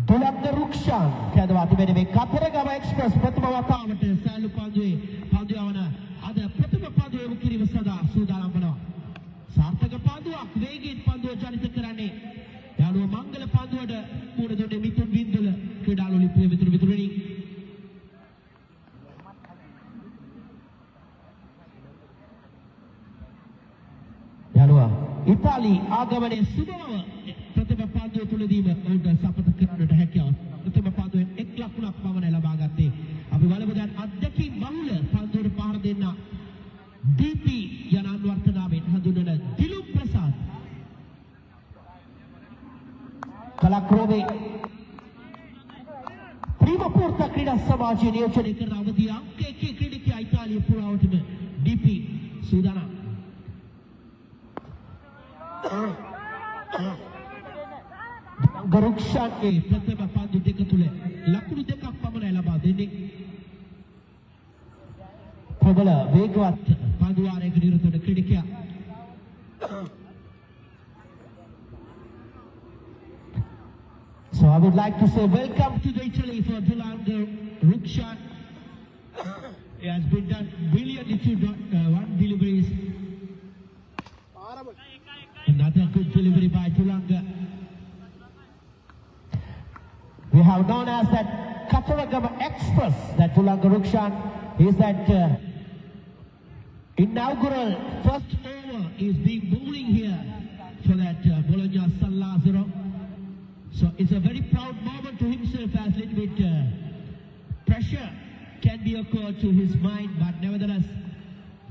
Dulanga Rukshan කැඳවා තිබෙන මේ Kataragama express ප්‍රථම වතාවට සෑලු පන්දුවේ පන්දු යවන අද ප්‍රථම පන්දුව යොමු කිරීම සඳහා සූදානම් වෙනවා. සාර්ථක පන්දුවක් වේගයෙන් පන්දුව ජනිත කරන්නේ යාළුව මංගල පන්දුවට මුණ දුන්නේ මිතුන් වින්දුල ක්‍රීඩාලු ලිපිය මිතුරුනි. යාළුවා ඉතාලි ආගමනයේ සුබව ප්‍රථම පන්දුව තුලදීම ඔවුන්ට සපත කරන්නට හැකියාව ප්‍රථම පන්දුවෙන් 1 ලකුණක් පමණ ලබා ගත්තේ. අපි බලමු දැන් අධ්‍යක්ෂින් බහුල පන්දුවට පහර දෙන්න DP යන අන්වර්ථනාවෙන් හඳුන්වන දිලුම් ප්‍රසාද් කලක්‍රෝවේ ප්‍රීමපූර්ත ක්‍රීඩා සමාජයේ නියෝජනය කරන අවධිය අංක 1 ක්‍රීඩකයා ඉතාලිය පුරාවටම DP සූදානම්. ගරුක්ෂාගේ ප්‍රථම පන්දු දෙක තුල ලකුණු දෙකක් පමණ ලබා දෙන්නේ. ප්‍රබල වේගවත් පන්දු වාරයක නිරත වන ක්‍රීඩකයා. So I would like to say welcome to the Italy for Dulanga Rukshan. He has been done brilliantly to one deliveries. Another good delivery by Dulanga. We have known as that Kataragama Express, that Dulanga Rukshan is that inaugural first over is being bowling here for that Bologna San Lazzaro. So it's a very proud moment to himself as a little bit pressure can be occurred to his mind, but nevertheless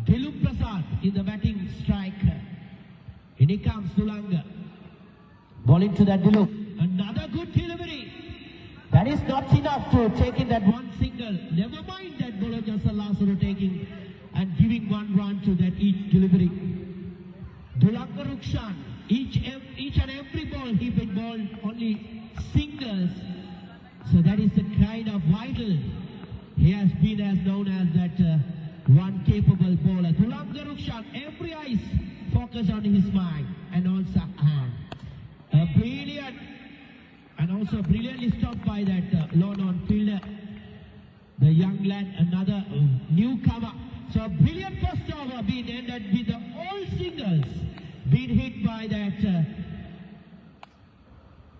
Dilum Prasad in the batting strike. In he comes Dulanga. Bowling to that Dilum. Another good delivery. That is not enough to take in that one single. Never mind that Bologna San Lazzaro taking and giving one run to that each delivery. Dulanga Rukshan, each and every ball he been bowled only singles. So that is the kind of vital. He has been as known as that one capable bowler. Dulanga Rukshan, every eyes focus on his mind and also hand. A brilliant and also brilliantly stopped by that lone on fielder. The young lad, another newcomer. So a brilliant first over being ended with the all singles being hit by that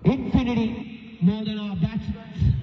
infinity more than our batsmen.